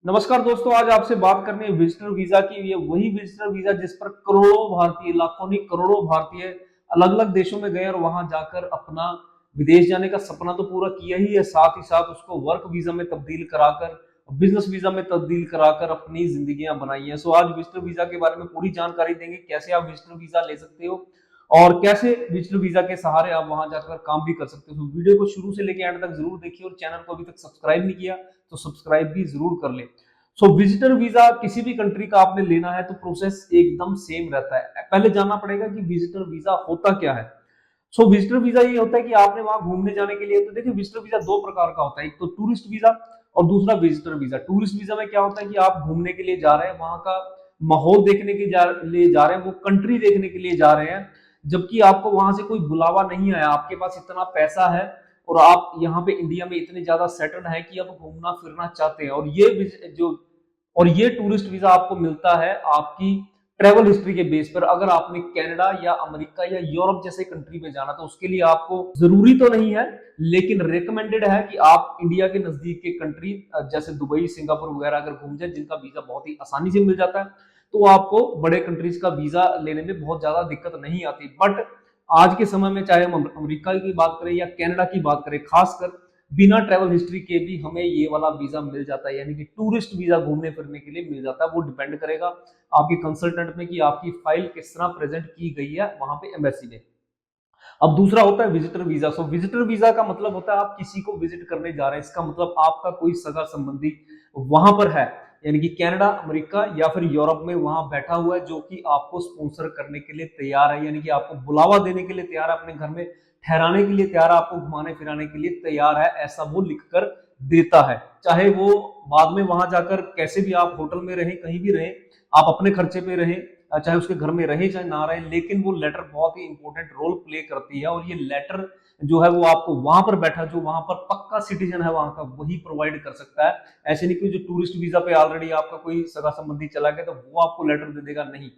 नमस्कार दोस्तों, आज आपसे बात करनी है विजिटर वीजा की। ये वही विजिटर वीजा जिस पर करोड़ों भारतीय, लाखों नहीं करोड़ों भारतीय अलग अलग देशों में गए और वहां जाकर अपना विदेश जाने का सपना तो पूरा किया ही है, साथ ही साथ उसको वर्क वीजा में तब्दील कराकर, बिजनेस वीजा में तब्दील कराकर अपनी जिंदगियां बनाई है। सो आज विजिटर वीजा के बारे में पूरी जानकारी देंगे, कैसे आप विजिटर वीजा ले सकते हो और कैसे विजिटर वीजा के सहारे आप वहां जाकर काम भी कर सकते हो। वीडियो को शुरू से लेकर एंड तक जरूर देखिए और चैनल को अभी तक सब्सक्राइब नहीं किया तो सब्सक्राइब भी जरूर कर ले। सो विजिटर वीजा किसी भी कंट्री का आपने लेना है तो प्रोसेस एकदम सेम रहता है। पहले जानना पड़ेगा कि विजिटर वीजा होता क्या है। सो विजिटर वीजा ये होता है कि आपने वहां घूमने जाने के लिए, तो देखिए विजिटर वीजा दो प्रकार का होता है, एक तो टूरिस्ट वीजा और दूसरा विजिटर वीजा। टूरिस्ट वीजा में क्या होता है कि आप घूमने के लिए जा रहे हैं, वहां का माहौल देखने के लिए जा रहे हैं, वो कंट्री देखने के लिए जा रहे हैं, जबकि आपको वहां से कोई बुलावा नहीं आया, आपके पास इतना पैसा है और आप यहाँ पे इंडिया में इतने ज्यादा सेटल्ड है कि आप घूमना फिरना चाहते हैं। और ये टूरिस्ट वीजा आपको मिलता है आपकी ट्रेवल हिस्ट्री के बेस पर। अगर आपने कनाडा या अमेरिका या यूरोप जैसे कंट्री में जाना तो उसके लिए आपको जरूरी तो नहीं है, लेकिन रिकमेंडेड है कि आप इंडिया के नजदीक के कंट्री जैसे दुबई, सिंगापुर वगैरह अगर घूम जाए, जिनका वीजा बहुत ही आसानी से मिल जाता है, तो आपको बड़े कंट्रीज का वीजा लेने में बहुत ज्यादा दिक्कत नहीं आती। बट आज के समय में चाहे हम अमेरिका की बात करें या कनाडा की बात करें, खासकर बिना ट्रैवल हिस्ट्री के भी हमें ये वाला वीजा मिल जाता है, यानी कि टूरिस्ट वीजा घूमने फिरने के लिए मिल जाता है। वो डिपेंड करेगा आपके कंसल्टेंट में कि आपकी फाइल किस तरह प्रेजेंट की गई है वहां पे एम्बेसी में। अब दूसरा होता है विजिटर वीजा। सो विजिटर वीजा का मतलब होता है आप किसी को विजिट करने जा रहे हैं, इसका मतलब आपका कोई सगा संबंधी वहां पर है, यानी कि कनाडा, अमेरिका या फिर यूरोप में वहां बैठा हुआ है, जो कि आपको स्पॉन्सर करने के लिए तैयार है, यानी कि आपको बुलावा देने के लिए तैयार है, अपने घर में ठहराने के लिए तैयार है, आपको घुमाने फिराने के लिए तैयार है, ऐसा वो लिखकर देता है। चाहे वो बाद में वहां जाकर कैसे भी आप होटल में रहें, कहीं भी रहें, आप अपने खर्चे पे रहें, चाहे उसके घर में रहे चाहे ना रहे, लेकिन वो लेटर बहुत ही इंपॉर्टेंट रोल प्ले करती है। और ये लेटर जो है वो आपको वहां पर बैठा, जो वहां पर पक्का सिटीजन है वहां का, वही प्रोवाइड कर सकता है। ऐसे नहीं कि जो टूरिस्ट वीजा पे ऑलरेडी आपका कोई सगा संबंधी चला गया तो वो आपको लेटर दे देगा, नहीं।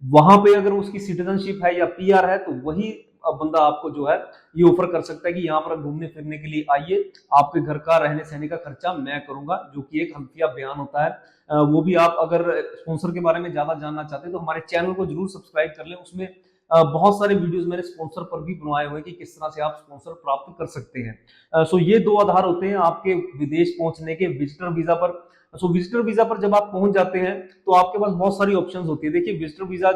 वहां पे अगर उसकी सिटीजनशिप है या पीआर है तो वही बंदा आपको जो है ये ऑफर कर सकता है कि यहाँ पर घूमने फिरने के लिए आइए, आपके घर का रहने सहने का खर्चा मैं करूंगा, जो कि एक हल्फिया बयान होता है। वो भी आप अगर स्पॉन्सर के बारे में ज्यादा जानना चाहते हैं तो हमारे चैनल को जरूर सब्सक्राइब कर लें। उसमें बहुत सारे वीडियोस मैंने स्पॉन्सर पर भी बनवाए हुए हैं कि किस तरह से आप स्पॉन्सर प्राप्त कर सकते हैं। सो ये दो आधार होते हैं आपके विदेश पहुंचने के विजिटर वीजा पर। सो विजिटर वीजा पर जब आप पहुंच जाते हैं तो आपके पास बहुत सारी ऑप्शंस होती है। देखिए विजिटर वीजा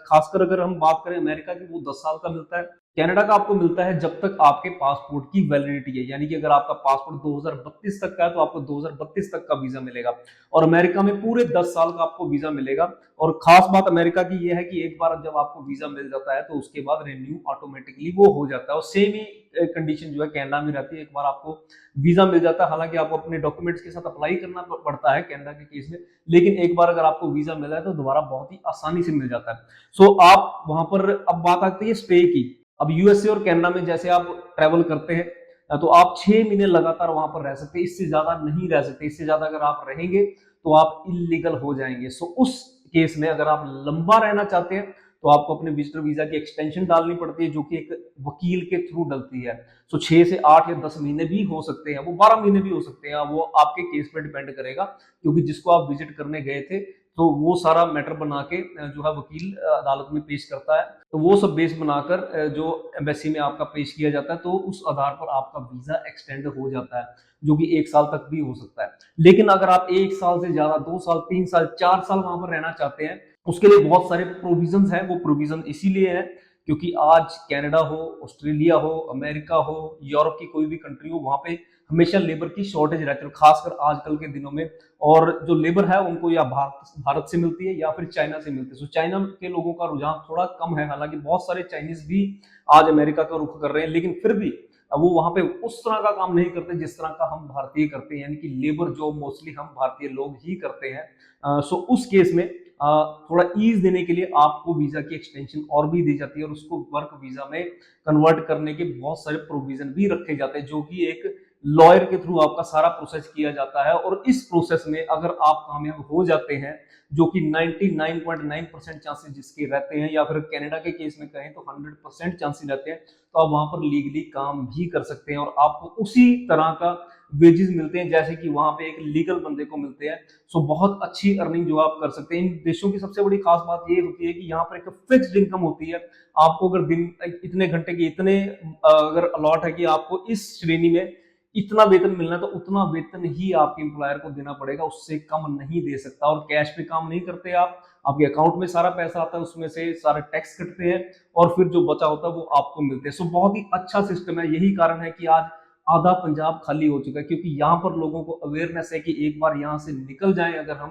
खासकर अगर हम बात करें अमेरिका की, वो 10 साल का मिलता है। कनाडा का आपको मिलता है जब तक आपके पासपोर्ट की वैलिडिटी है, यानी कि अगर आपका पासपोर्ट 2032 तक का है तो आपको 2032 तक का वीजा मिलेगा। और अमेरिका में पूरे 10 साल का आपको वीजा मिलेगा। और खास बात अमेरिका की यह है कि एक बार जब आपको वीजा मिल जाता है तो उसके बाद रिन्यू ऑटोमेटिकली वो हो जाता है, और सेम ही कंडीशन जो है कनाडा में रहती है। एक बार आपको वीजा मिल जाता है, हालांकि आपको अपने डॉक्यूमेंट्स के साथ अप्लाई करना पड़ता है कनाडा के केस में, लेकिन एक बार अगर आपको वीजा मिला है तो दोबारा बहुत ही आसानी से मिल जाता है। सो आप वहां पर, अब बात आती है स्टे की। अब यूएसए और कनाडा में जैसे आप ट्रेवल करते हैं तो आप 6 महीने लगातार वहां पर रह सकते हैं, इससे ज्यादा नहीं रह सकते। इससे ज्यादा अगर आप रहेंगे तो आप इलीगल हो जाएंगे। सो उस केस में अगर आप लंबा रहना चाहते हैं तो आपको अपने विजिटर वीजा की एक्सटेंशन डालनी पड़ती है, जो कि एक वकील के थ्रू डलती है। सो 6 से 8 या 10 महीने भी हो सकते हैं, वो 12 महीने भी हो सकते हैं, वो आपके केस पे डिपेंड करेगा, क्योंकि जिसको आप विजिट करने गए थे तो वो सारा मैटर बना के जो है वकील अदालत में पेश करता है। तो वो सब बेस बनाकर जो एम्बेसी में आपका पेश किया जाता है, तो उस आधार पर आपका वीजा एक्सटेंड हो जाता है, जो कि 1 साल तक भी हो सकता है। लेकिन अगर आप 1 साल से ज्यादा, 2 साल, 3 साल, 4 साल वहां पर रहना चाहते हैं, उसके लिए बहुत सारे प्रोविजंस हैं। वो प्रोविजन इसीलिए है क्योंकि आज कनाडा हो, ऑस्ट्रेलिया हो, अमेरिका हो, यूरोप की कोई भी कंट्री हो, वहां पे हमेशा लेबर की शॉर्टेज रहती है, खासकर आजकल के दिनों में। और जो लेबर है उनको या भारत से मिलती है या फिर चाइना से मिलती है। सो चाइना के लोगों का रुझान थोड़ा कम है, हालांकि बहुत सारे चाइनीज भी आज अमेरिका का रुख कर रहे हैं, लेकिन फिर भी वो वहां पे उस तरह का काम नहीं करते जिस तरह का हम भारतीय करते हैं, यानी कि लेबर जॉब मोस्टली हम भारतीय लोग ही करते हैं। सो उस केस में थोड़ा ईज देने के लिए आपको वीजा की एक्सटेंशन और भी दी जाती है, और उसको वर्क वीजा में कन्वर्ट करने के बहुत सारे प्रोविजन भी रखे जाते हैं, जो कि एक लॉयर के थ्रू आपका सारा प्रोसेस किया जाता है। और इस प्रोसेस में अगर आप कामयाब हो जाते हैं, जो कि 99.9% चांसेस जिसके रहते हैं, या फिर कनाडा के केस में कहें तो 100% चांसेस रहते हैं, तो आप वहां पर लीगली काम भी कर सकते हैं और आपको उसी तरह का वेजेस मिलते हैं जैसे कि वहां पे एक लीगल बंदे को मिलते हैं। सो बहुत अच्छी अर्निंग जो आप कर सकते हैं। इन देशों की सबसे बड़ी खास बात ये होती है कि यहाँ पर एक फिक्स्ड इनकम होती है। आपको अगर दिन इतने घंटे की इतने अगर अलॉट है कि आपको इस श्रेणी में इतना वेतन मिलना है, तो उतना वेतन ही आपके एम्प्लॉयर को देना पड़ेगा, उससे कम नहीं दे सकता। और कैश पे काम नहीं करते आप, आपके अकाउंट में सारा पैसा आता है, उसमें से सारे टैक्स कटते हैं और फिर जो बचा होता है वो आपको मिलते हैं। सो बहुत ही अच्छा सिस्टम है। यही कारण है कि आज आधा पंजाब खाली हो चुका है, क्योंकि यहाँ पर लोगों को अवेयरनेस है कि एक बार यहाँ से निकल जाएं अगर हम,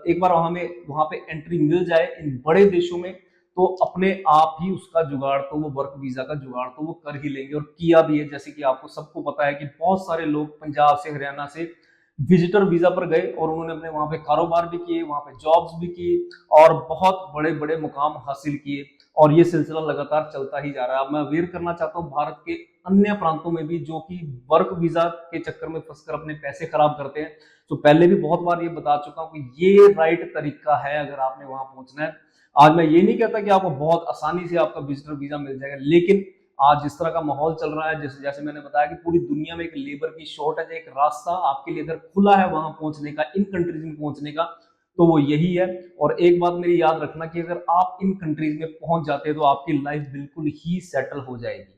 एक बार हमें वहां पे एंट्री मिल जाए इन बड़े देशों में, तो अपने आप ही उसका जुगाड़, तो वो वर्क वीजा का जुगाड़ तो वो कर ही लेंगे। और किया भी है, जैसे कि आपको सबको पता है कि बहुत सारे लोग पंजाब से हरियाणा से विजिटर वीजा पर गए और उन्होंने अपने वहां पे कारोबार भी किए, वहां पे जॉब्स भी की और बहुत बड़े बड़े मुकाम हासिल किए। और ये सिलसिला लगातार चलता ही जा रहा है। अब मैं अवेयर करना चाहता हूँ भारत के अन्य प्रांतों में भी, जो कि वर्क वीजा के चक्कर में फंसकर अपने पैसे खराब करते हैं। तो पहले भी बहुत बार ये बता चुका हूँ कि ये राइट तरीका है अगर आपने वहां पहुंचना है। आज मैं ये नहीं कहता कि आपको बहुत आसानी से आपका विजिटर वीजा मिल जाएगा, लेकिन आज जिस तरह का माहौल चल रहा है, जैसे जैसे मैंने बताया कि पूरी दुनिया में एक लेबर की शॉर्टेज है, एक रास्ता आपके लिए अगर खुला है वहां पहुंचने का, इन कंट्रीज में पहुंचने का, तो वो यही है। और एक बात मेरी याद रखना कि अगर आप इन कंट्रीज में पहुंच जाते हैं तो आपकी लाइफ बिल्कुल ही सेटल हो जाएगी।